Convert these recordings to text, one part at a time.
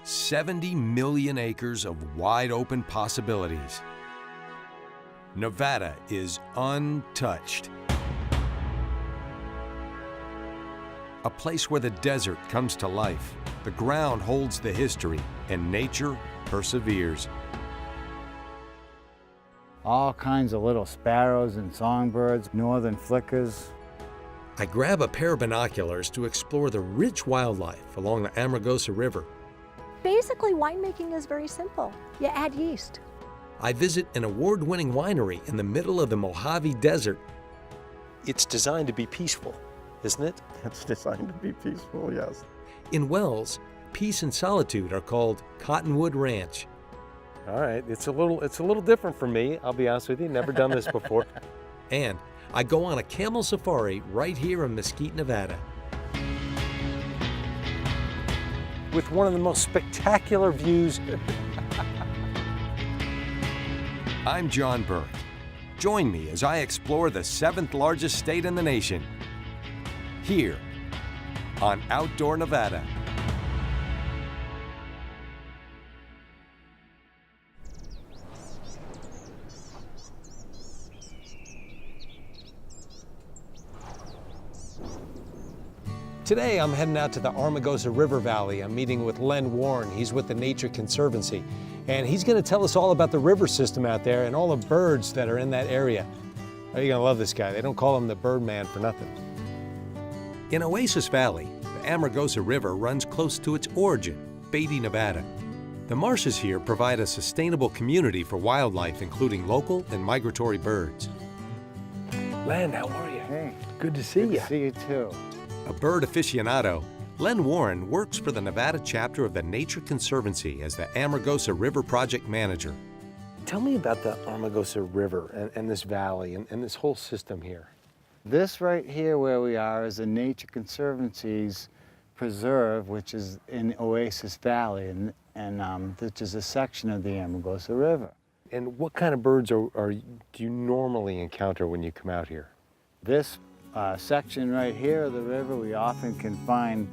70 million acres of wide open possibilities. Nevada is untouched. A place where the desert comes to life, the ground holds the history, and nature perseveres. All kinds of little sparrows and songbirds, northern flickers. I grab a pair of binoculars to explore the rich wildlife along the Amargosa River. Basically, winemaking is very simple. You add yeast. I visit an award-winning winery in the middle of the Mojave Desert. It's designed to be peaceful, isn't it? It's designed to be peaceful, yes. In Wells, peace and solitude are called Cottonwood Ranch. All right, it's a little different for me, I'll be honest with you. Never done this before. And I go on a camel safari right here in Mesquite, Nevada. With one of the most spectacular views. I'm John Burke. Join me as I explore the 7th largest state in the nation, here on Outdoor Nevada. Today I'm heading out to the Amargosa River Valley. I'm meeting with Len Warren. He's with the Nature Conservancy. And he's going to tell us all about the river system out there and all the birds that are in that area. Oh, you're going to love this guy. They don't call him the Birdman for nothing. In Oasis Valley, the Amargosa River runs close to its origin, Beatty, Nevada. The marshes here provide a sustainable community for wildlife, including local and migratory birds. Len, how are you? Hey, Good to see good you. to see you too. A bird aficionado, Len Warren works for the Nevada chapter of the Nature Conservancy as the Amargosa River Project Manager. Tell me about the Amargosa River and this valley and this whole system here. This right here where we are is the Nature Conservancy's preserve, which is in Oasis Valley, and which is a section of the Amargosa River. And what kind of birds do you normally encounter when you come out here? This section right here of the river, we often can find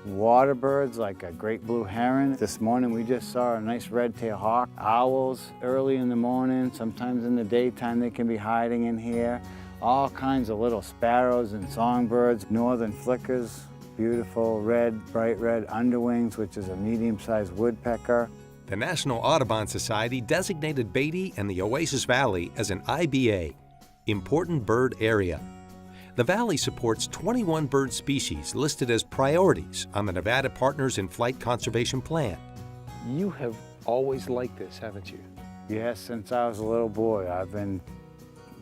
water birds like a great blue heron. This morning we just saw a nice red-tailed hawk. Owls early in the morning, sometimes in the daytime they can be hiding in here. All kinds of little sparrows and songbirds, northern flickers, beautiful red, bright red underwings, which is a medium-sized woodpecker. The National Audubon Society designated Beatty and the Oasis Valley as an IBA, Important Bird Area. The valley supports 21 bird species listed as priorities on the Nevada Partners in Flight Conservation Plan. You have always liked this, haven't you? Yes, since I was a little boy, I've been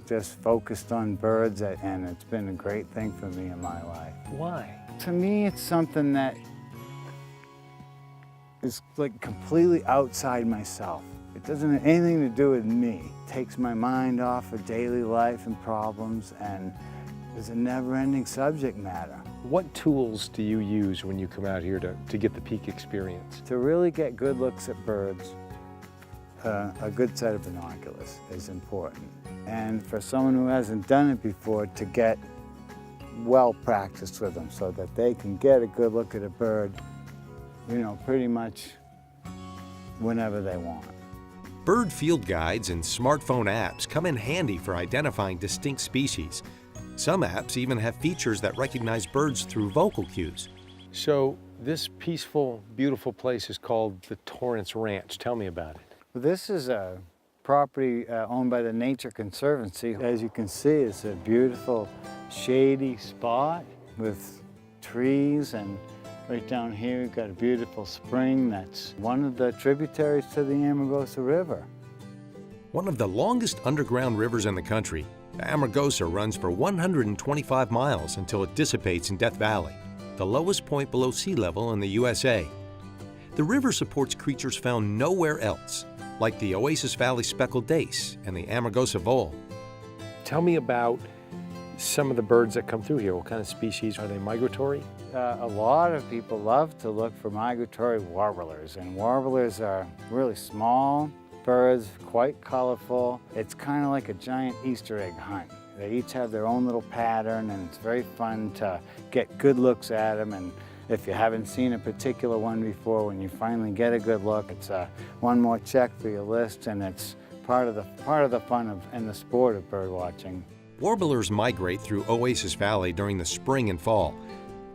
just focused on birds, and it's been a great thing for me in my life. Why? To me, it's something that is like completely outside myself. It doesn't have anything to do with me. It takes my mind off of daily life and problems, and it's a never-ending subject matter. What tools do you use when you come out here to get the peak experience? To really get good looks at birds, a good set of binoculars is important. And for someone who hasn't done it before, to get well practiced with them so that they can get a good look at a bird, you know, pretty much whenever they want. Bird field guides and smartphone apps come in handy for identifying distinct species. Some apps even have features that recognize birds through vocal cues. So this peaceful, beautiful place is called the Torrance Ranch. Tell me about it. This is a property owned by the Nature Conservancy. As you can see, it's a beautiful shady spot with trees, and right down here we've got a beautiful spring that's one of the tributaries to the Amargosa River. One of the longest underground rivers in the country, the Amargosa runs for 125 miles until it dissipates in Death Valley, the lowest point below sea level in the USA. The river supports creatures found nowhere else, like the Oasis Valley speckled dace and the Amargosa vole. Tell me about some of the birds that come through here. What kind of species? Are they migratory? A lot of people love to look for migratory warblers, and warblers are really small birds, quite colorful. It's kind of like a giant Easter egg hunt. They each have their own little pattern, and it's very fun to get good looks at them and If you haven't seen a particular one before, when you finally get a good look, it's one more check for your list, and it's part of the fun and the sport of bird watching. Warblers migrate through Oasis Valley during the spring and fall.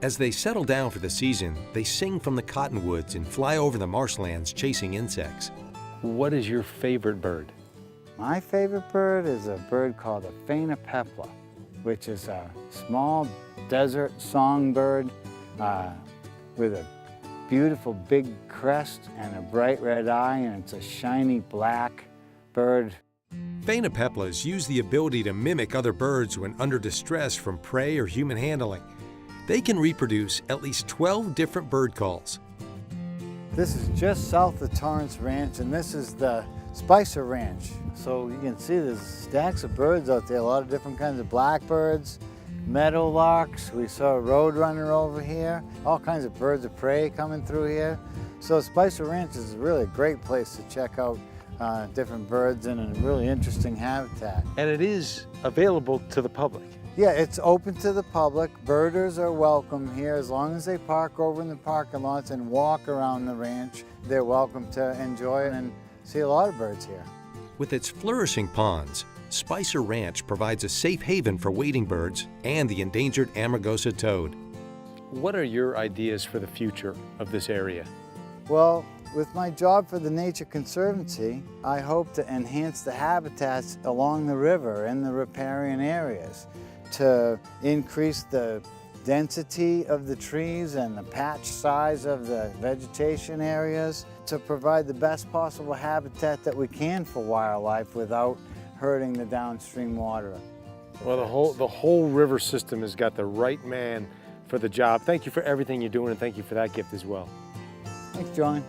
As they settle down for the season, they sing from the cottonwoods and fly over the marshlands chasing insects. What is your favorite bird? My favorite bird is a bird called a Ep8, which is a small desert songbird with a beautiful big crest and a bright red eye, and it's a shiny black bird. Phainopeplas use the ability to mimic other birds when under distress from prey or human handling. They can reproduce at least 12 different bird calls. This is just south of Torrance Ranch, and this is the Spicer Ranch. So you can see there's stacks of birds out there, a lot of different kinds of blackbirds, meadowlarks. We saw a roadrunner over here, all kinds of birds of prey coming through here. So Spicer Ranch is really a great place to check out different birds in a really interesting habitat. And it is available to the public. Yeah, it's open to the public. Birders are welcome here as long as they park over in the parking lots and walk around the ranch. They're welcome to enjoy it and see a lot of birds here. With its flourishing ponds, Spicer Ranch provides a safe haven for wading birds and the endangered Amargosa toad. What are your ideas for the future of this area? Well, with my job for the Nature Conservancy, I hope to enhance the habitats along the river in the riparian areas, to increase the density of the trees and the patch size of the vegetation areas, to provide the best possible habitat that we can for wildlife without hurting the downstream water. Well, the whole river system has got the right man for the job. Thank you for everything you're doing, and thank you for that gift as well. Thanks, John.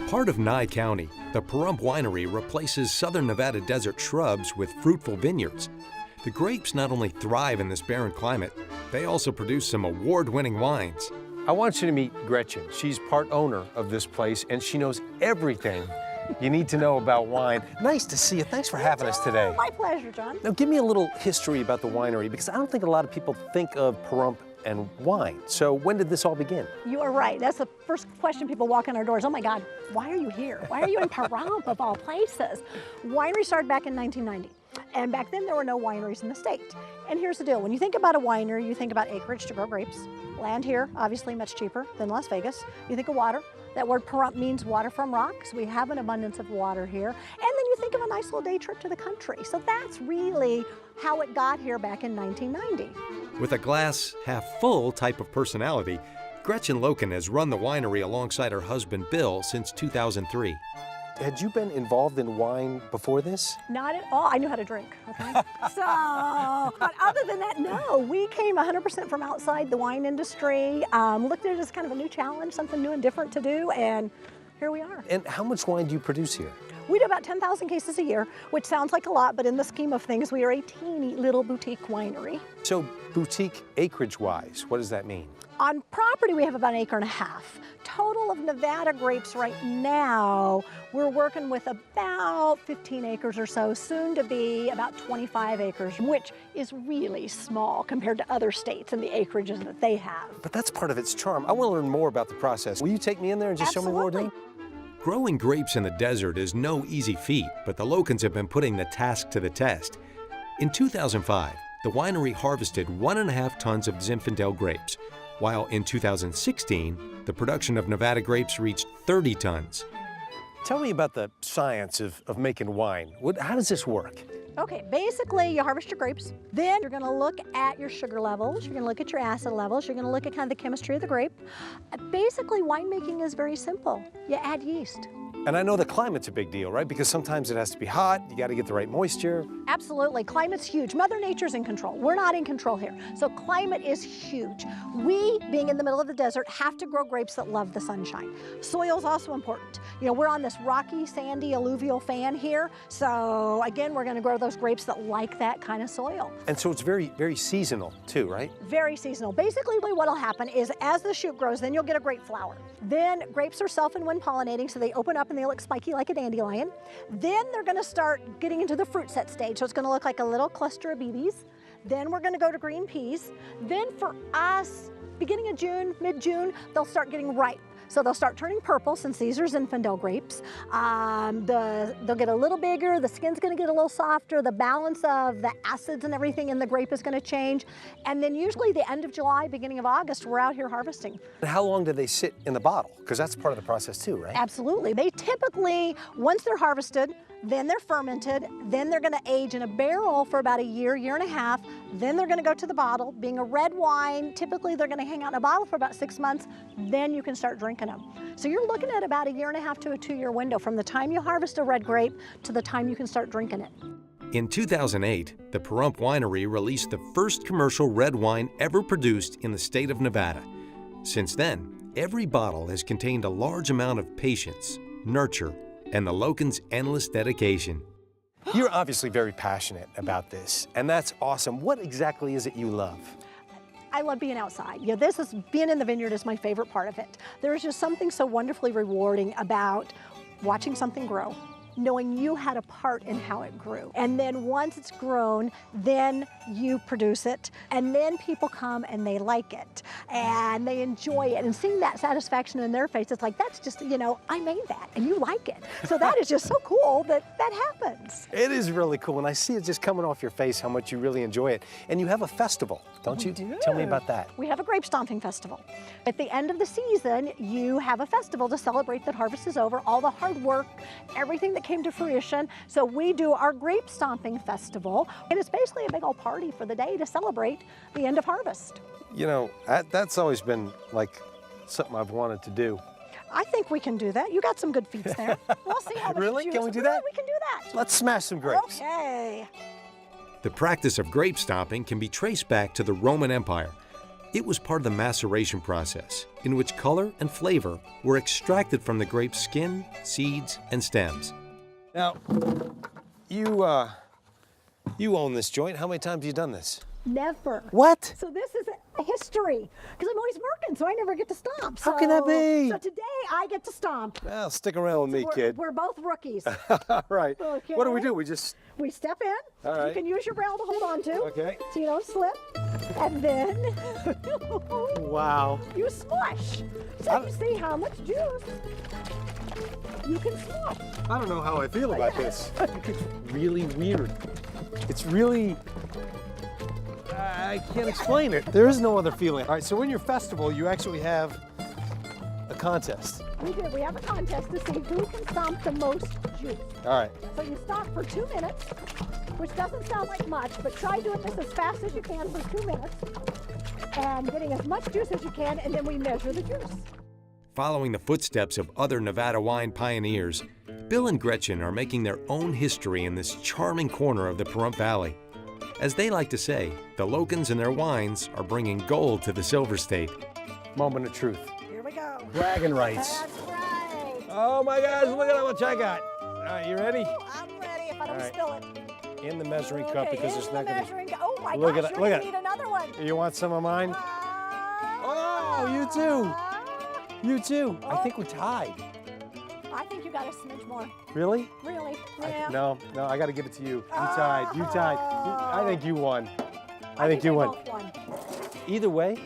Part of Nye County, the Pahrump winery replaces southern Nevada desert shrubs with fruitful vineyards. The grapes not only thrive in this barren climate, they also produce some award-winning wines. I want you to meet Gretchen. She's part owner of this place, and she knows everything you need to know about wine. Nice to see you. Thanks for having us today. My pleasure, John. Now, give me a little history about the winery, because I don't think a lot of people think of Pahrump and wine. So when did this all begin? You are right. That's the first question people walk in our doors. Oh my God, why are you here? Why are you in Pahrump of all places? Winery started back in 1990. And back then there were no wineries in the state. And here's the deal, when you think about a winery, you think about acreage to grow grapes. Land here, obviously much cheaper than Las Vegas. You think of water. That word Pahrump means water from rocks. We have an abundance of water here. And then you think of a nice little day trip to the country. So that's really how it got here back in 1990. With a glass half full type of personality, Gretchen Loken has run the winery alongside her husband Bill since 2003. Had you been involved in wine before this? Not at all. I knew how to drink, okay? But other than that, no. We came 100% from outside the wine industry, looked at it as kind of a new challenge, something new and different to do, and here we are. And how much wine do you produce here? We do about 10,000 cases a year, which sounds like a lot, but in the scheme of things, we are a teeny little boutique winery. So boutique acreage-wise, what does that mean? On property, we have about 1.5 acres. Total of Nevada grapes right now, we're working with about 15 acres or so, soon to be about 25 acres, which is really small compared to other states and the acreages that they have. But that's part of its charm. I want to learn more about the process. Will you take me in there and just show me what we're doing? Growing grapes in the desert is no easy feat, but the Lokens have been putting the task to the test. In 2005, the winery harvested 1.5 tons of Zinfandel grapes, while in 2016, the production of Nevada grapes reached 30 tons. Tell me about the science of making wine. How does this work? Okay, basically you harvest your grapes, then you're gonna look at your sugar levels, you're gonna look at your acid levels, you're gonna look at kind of the chemistry of the grape. Basically, winemaking is very simple. You add yeast. And I know the climate's a big deal, right? Because sometimes it has to be hot, you gotta get the right moisture. Absolutely, climate's huge. Mother Nature's in control. We're not in control here. So climate is huge. We, being in the middle of the desert, have to grow grapes that love the sunshine. Soil's also important. You know, we're on this rocky, sandy, alluvial fan here. So again, we're gonna grow those grapes that like that kind of soil. And so it's very, very seasonal too, right? Very seasonal. Basically, what'll happen is as the shoot grows, then you'll get a grape flower. Then grapes are self and wind pollinating, so they open up and they look spiky like a dandelion. Then they're gonna start getting into the fruit set stage. So it's gonna look like a little cluster of BBs. Then we're gonna go to green peas. Then for us, beginning of June, mid-June, they'll start getting ripe. So they'll start turning purple since these are Zinfandel grapes. They'll get a little bigger, the skin's gonna get a little softer, the balance of the acids and everything in the grape is gonna change. And then usually the end of July, beginning of August, we're out here harvesting. How long do they sit in the bottle? Because that's part of the process too, right? Absolutely. They typically, once they're harvested, then they're fermented, then they're gonna age in a barrel for about a year, year and a half, then they're gonna go to the bottle. Being a red wine, typically they're gonna hang out in a bottle for about 6 months, then you can start drinking them. So you're looking at about a year and a half to a 2-year window from the time you harvest a red grape to the time you can start drinking it. In 2008, the Pahrump winery released the first commercial red wine ever produced in the state of Nevada. Since then, every bottle has contained a large amount of patience, nurture, and the Locan's endless dedication. You're obviously very passionate about this, and that's awesome. What exactly is it you love? I love being outside. Yeah, being in the vineyard is my favorite part of it. There's just something so wonderfully rewarding about watching something grow, knowing you had a part in how it grew. And then once it's grown, then you produce it, and then people come and they like it, and they enjoy it, and seeing that satisfaction in their face, it's like, that's just, you know, I made that, and you like it. So that is just so cool that that happens. It is really cool, and I see it just coming off your face how much you really enjoy it. And you have a festival, don't you? do. Tell me about that. We have a grape stomping festival. At the end of the season, you have a festival to celebrate that harvest is over, all the hard work, everything that came to fruition. So we do our grape stomping festival, and it's basically a big old party for the day to celebrate the end of harvest. You know, that's always been like something I've wanted to do. I think we can do that. You got some good feats there. We'll see how much Really? juice- Can we do that? We can do that. Let's smash some grapes. Okay. The practice of grape stomping can be traced back to the Roman Empire. It was part of the maceration process, in which color and flavor were extracted from the grape's skin, seeds, and stems. Now, you own this joint. How many times have you done this? Never. What? So this is a history, because I'm always working, so I never get to stomp. How can that be? So today I get to stomp. Well, stick around with me, kid. We're both rookies. All right. Okay. What do? We just... We step in. All right. You can use your barrel to hold on to. Okay. So you don't slip. And then Wow. you smush. So you see how much juice you can smush. I don't know how I feel about this. It's really weird. It's really... I can't explain it. There is no other feeling. All right, so in your festival, you actually have a contest. We do. We have a contest to see who can stomp the most juice. All right. So you stomp for 2 minutes, which doesn't sound like much, but try doing this as fast as you can for 2 minutes and getting as much juice as you can, and then we measure the juice. Following the footsteps of other Nevada wine pioneers, Bill and Gretchen are making their own history in this charming corner of the Pahrump Valley. As they like to say, the Locans and their wines are bringing gold to the Silver State. Moment of truth. Here we go. Bragging rights. That's right. Oh my gosh, look at how much I got. All right, you ready? Oh, I'm ready if I don't All right. spill it. In the measuring cup, because in it's the not going to measuring cup. Oh my Look gosh, at it, you're look gonna at it. need another one. be. You want some of mine? Oh, you too. You too. I think we're tied. I think you got a smidge more. Really? Really? Yeah. No, I got to give it to you. You tied. You tied. I think you won. I think you they won. both won. Either way,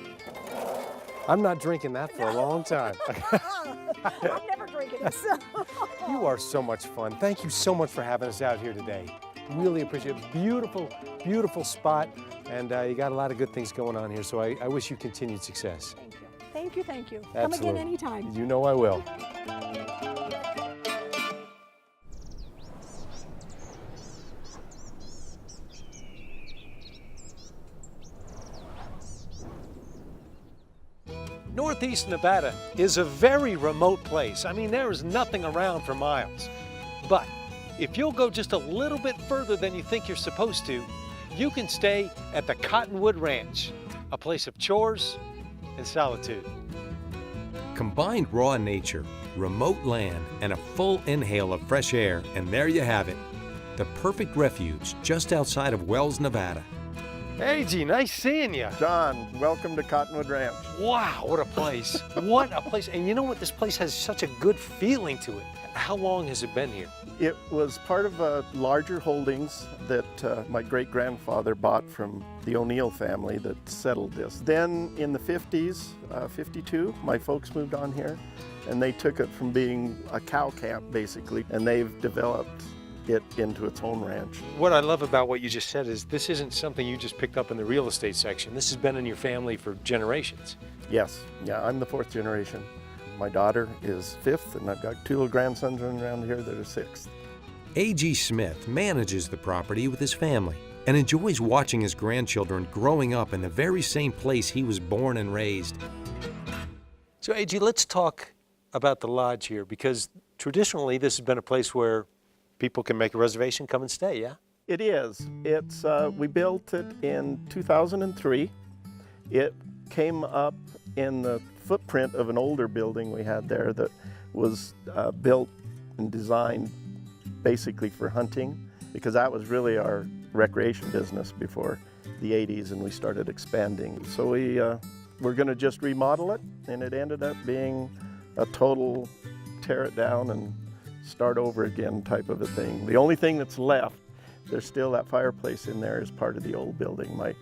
I'm not drinking that for a long time. I'm never drinking it. So. You are so much fun. Thank you so much for having us out here today. Really appreciate it. Beautiful, beautiful spot, and you got a lot of good things going on here, so I wish you continued success. Thank you. Thank you, thank you. Absolutely. Come again anytime. You know I will. Northeast Nevada is a very remote place. I mean, there is nothing around for miles. But if you'll go just a little bit further than you think you're supposed to, you can stay at the Cottonwood Ranch, a place of chores and solitude. Combined raw nature, remote land, and a full inhale of fresh air, and there you have it. The perfect refuge just outside of Wells, Nevada. AG, nice seeing you. John, welcome to Cottonwood Ranch. Wow, what a place. What a place. And you know what? This place has such a good feeling to it. How long has it been here? It was part of larger holdings that my great-grandfather bought from the O'Neill family that settled this. Then in the 50s, 52, my folks moved on here, and they took it from being a cow camp, basically, and they've developed it into its own ranch. What I love about what you just said is this isn't something you just picked up in the real estate section. This has been in your family for generations. Yes, yeah, I'm the 4th generation. My daughter is 5th, and I've got 2 little grandsons running around here that are 6th. A.G. Smith manages the property with his family and enjoys watching his grandchildren growing up in the very same place he was born and raised. So A.G., let's talk about the lodge here, because traditionally this has been a place where people can make a reservation, come and stay, yeah? It is. We built it in 2003. It came up in the footprint of an older building we had there that was built and designed basically for hunting, because that was really our recreation business before the 80s, and we started expanding. So we're going to just remodel it, and it ended up being a total tear it down and start over again type of a thing. The only thing that's left, there's still that fireplace in there as part of the old building. My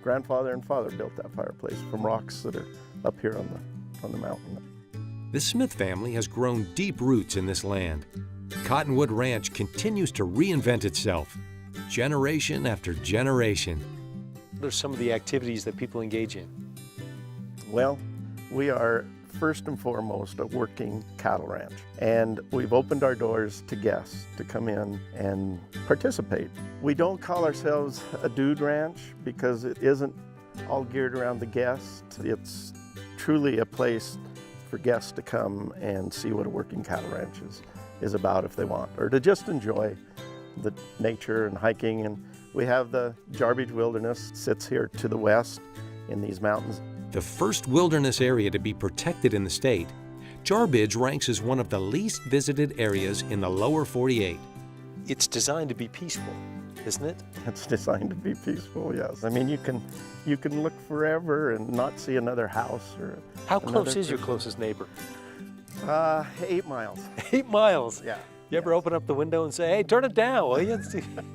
grandfather and father built that fireplace from rocks that are up here on the mountain. The Smith family has grown deep roots in this land. Cottonwood Ranch continues to reinvent itself, generation after generation. What are some of the activities that people engage in? Well, we are first and foremost a working cattle ranch, and we've opened our doors to guests to come in and participate. We don't call ourselves a dude ranch because it isn't all geared around the guest. It's truly a place for guests to come and see what a working cattle ranch is about if they want, or to just enjoy the nature and hiking. And we have the Jarbidge Wilderness sits here to the west in these mountains. The first wilderness area to be protected in the state, Jarbidge ranks as one of the least visited areas in the lower 48. It's designed to be peaceful, isn't it? It's designed to be peaceful, yes. I mean, you can look forever and not see another house or How close is your person. closest neighbor? 8 miles. 8 miles. Yeah. You ever open up the window and say, hey, turn it down, will you?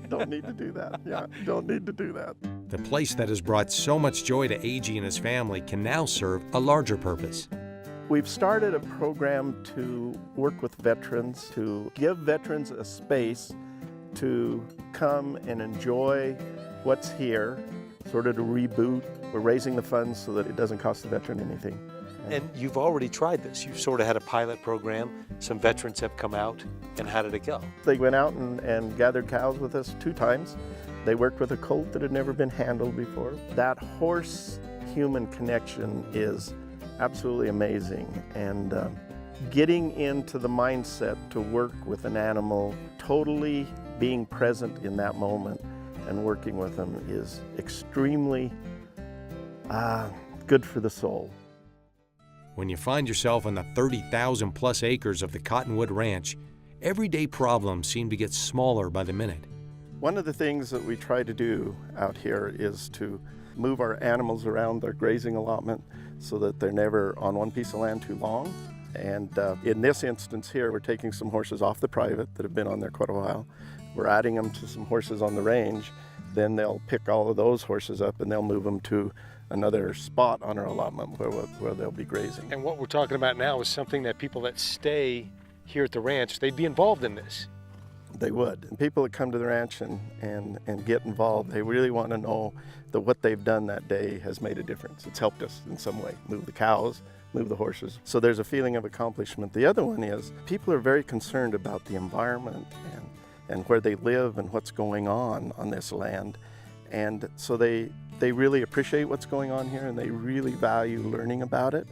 Don't need to do that. Yeah, don't need to do that. The place that has brought so much joy to A.G. and his family can now serve a larger purpose. We've started a program to work with veterans, to give veterans a space to come and enjoy what's here, sort of to reboot. We're raising the funds so that it doesn't cost the veteran anything. And you've already tried this. You've sort of had a pilot program. Some veterans have come out, and how did it go? They went out and gathered cows with us 2 times. They worked with a colt that had never been handled before. That horse-human connection is absolutely amazing. And getting into the mindset to work with an animal, totally being present in that moment and working with them is extremely good for the soul. When you find yourself on the 30,000 plus acres of the Cottonwood Ranch, everyday problems seem to get smaller by the minute. One of the things that we try to do out here is to move our animals around their grazing allotment so that they're never on one piece of land too long. And in this instance here, we're taking some horses off the private that have been on there quite a while. We're adding them to some horses on the range. Then they'll pick all of those horses up and they'll move them to another spot on our allotment where they'll be grazing. And what we're talking about now is something that people that stay here at the ranch, they'd be involved in this. They would. And people that come to the ranch and get involved, they really want to know that what they've done that day has made a difference. It's helped us in some way, move the cows, move the horses. So there's a feeling of accomplishment. The other one is people are very concerned about the environment and where they live and what's going on this land. And so they really appreciate what's going on here and they really value learning about it.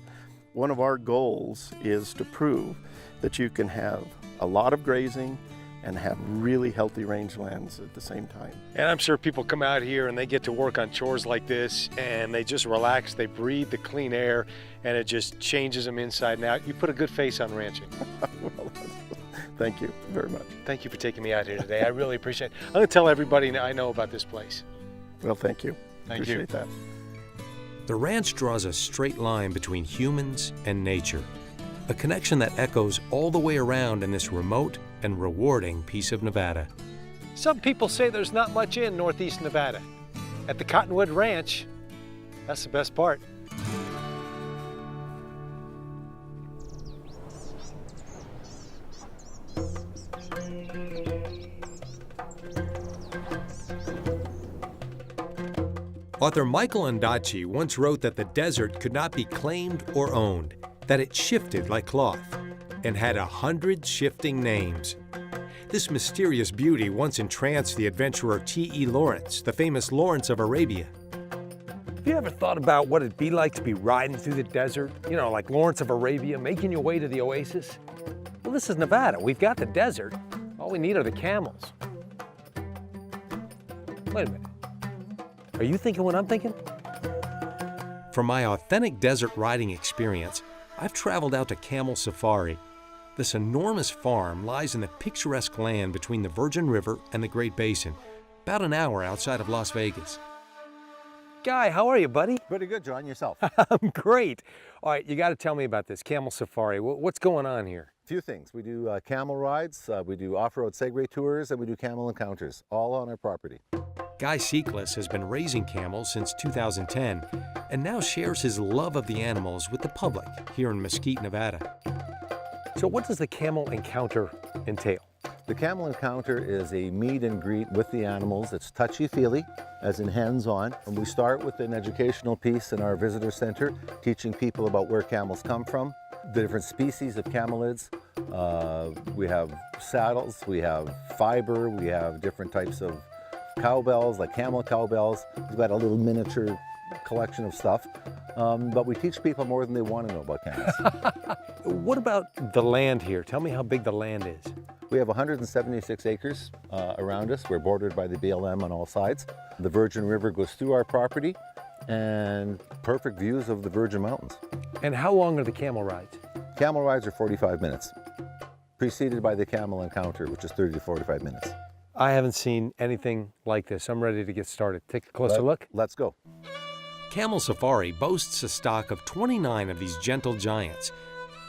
One of our goals is to prove that you can have a lot of grazing and have really healthy rangelands at the same time. And I'm sure people come out here and they get to work on chores like this and they just relax, they breathe the clean air, and it just changes them inside and out. You put a good face on ranching. Well, thank you very much. Thank you for taking me out here today. I really appreciate it. I'm going to tell everybody I know about this place. Well, thank you. Thank you. Appreciate that. The ranch draws a straight line between humans and nature, a connection that echoes all the way around in this remote and rewarding piece of Nevada. Some people say there's not much in Northeast Nevada. At the Cottonwood Ranch, that's the best part. Author Michael Ondaatje once wrote that the desert could not be claimed or owned, that it shifted like cloth, and had 100 shifting names. This mysterious beauty once entranced the adventurer T.E. Lawrence, the famous Lawrence of Arabia. Have you ever thought about what it'd be like to be riding through the desert? You know, like Lawrence of Arabia, making your way to the oasis? Well, this is Nevada. We've got the desert. All we need are the camels. Wait a minute. Are you thinking what I'm thinking? For my authentic desert riding experience, I've traveled out to Camel Safari. This enormous farm lies in the picturesque land between the Virgin River and the Great Basin, about an hour outside of Las Vegas. Guy, how are you, buddy? Pretty good, John. Yourself? I'm great. All right, you got to tell me about this Camel Safari. What's going on here? A few things. We do camel rides, we do off-road Segway tours, and we do camel encounters, all on our property. Guy Seacless has been raising camels since 2010 and now shares his love of the animals with the public here in Mesquite, Nevada. So what does the camel encounter entail? The camel encounter is a meet and greet with the animals. It's touchy-feely, as in hands-on. And we start with an educational piece in our visitor center, teaching people about where camels come from, the different species of camelids. We have saddles, we have fiber, we have different types of cowbells, like camel cowbells. We've got a little miniature collection of stuff. But we teach people more than they want to know about camels. What about the land here? Tell me how big the land is. We have 176 acres around us. We're bordered by the BLM on all sides. The Virgin River goes through our property and perfect views of the Virgin Mountains. And how long are the camel rides? Camel rides are 45 minutes, preceded by the camel encounter, which is 30 to 45 minutes. I haven't seen anything like this. I'm ready to get started. Take a closer look. Let's go. Camel Safari boasts a stock of 29 of these gentle giants.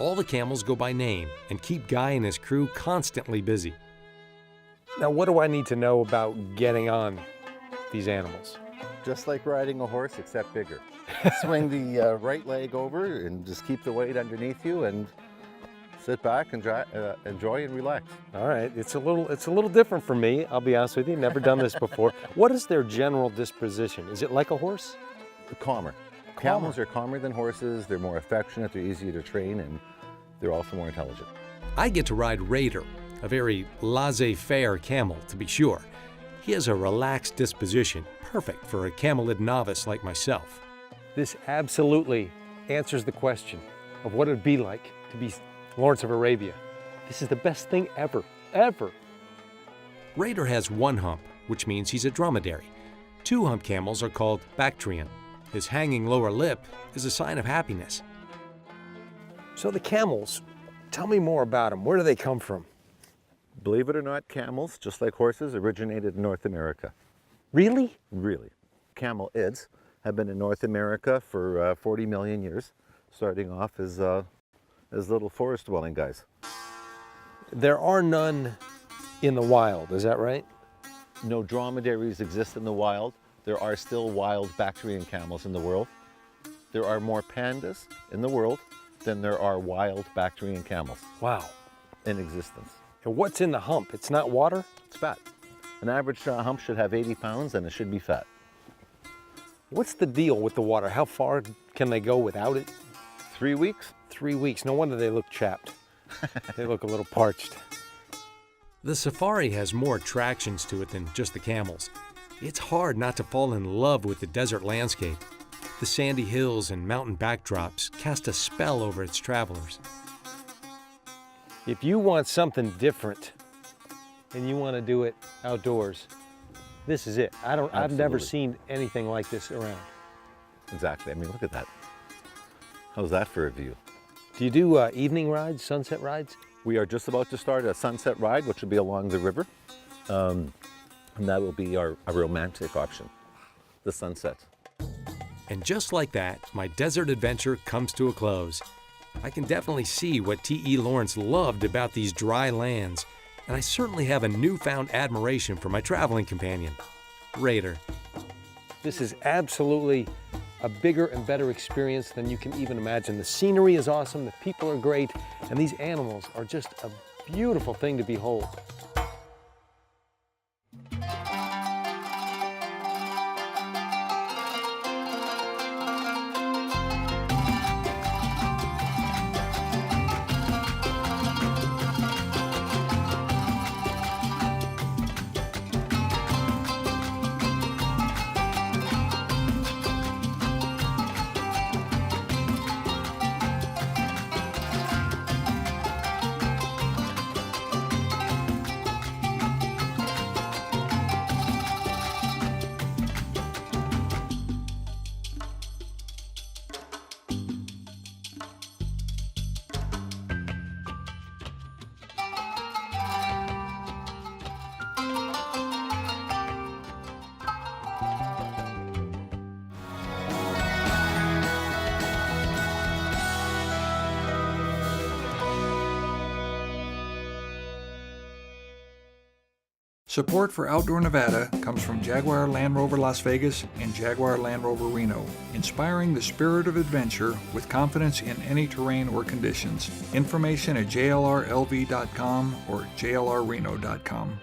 All the camels go by name and keep Guy and his crew constantly busy. Now, what do I need to know about getting on these animals? Just like riding a horse, except bigger. Swing the right leg over and just keep the weight underneath you and sit back and enjoy and relax. All right, it's a little different for me, I'll be honest with you. Never done this before. What is their general disposition? Is it like a horse? Calmer. Camels are calmer than horses. They're more affectionate, they're easier to train, and they're also more intelligent. I get to ride Raider, a very laissez-faire camel, to be sure. He has a relaxed disposition, perfect for a camelid novice like myself. This absolutely answers the question of what it would be like to be Lawrence of Arabia. This is the best thing ever, ever. Raider has one hump, which means he's a dromedary. Two-hump camels are called Bactrian. His hanging lower lip is a sign of happiness. So the camels, tell me more about them. Where do they come from? Believe it or not, camels, just like horses, originated in North America. Really? Really. Camelids have been in North America for 40 million years, starting off as little forest-dwelling guys. There are none in the wild, is that right? No dromedaries exist in the wild. There are still wild Bactrian camels in the world. There are more pandas in the world than there are wild Bactrian camels. Wow. In existence. And what's in the hump? It's not water? It's fat. An average hump should have 80 pounds and it should be fat. What's the deal with the water? How far can they go without it? 3 weeks. 3 weeks. No wonder they look chapped. They look a little parched. The safari has more attractions to it than just the camels. It's hard not to fall in love with the desert landscape. The sandy hills and mountain backdrops cast a spell over its travelers. If you want something different and you want to do it outdoors, this is it. I've never seen anything like this around. Exactly. I mean, look at that. How's that for a view? Do you do evening rides, sunset rides? We are just about to start a sunset ride, which will be along the river. And that will be our romantic option. the sunset. And just like that, my desert adventure comes to a close. I can definitely see what T.E. Lawrence loved about these dry lands, and I certainly have a newfound admiration for my traveling companion, Raider. This is absolutely a bigger and better experience than you can even imagine. The scenery is awesome, the people are great, and these animals are just a beautiful thing to behold. Support for Outdoor Nevada comes from Jaguar Land Rover Las Vegas and Jaguar Land Rover Reno, inspiring the spirit of adventure with confidence in any terrain or conditions. Information at jlrlv.com or jlrreno.com.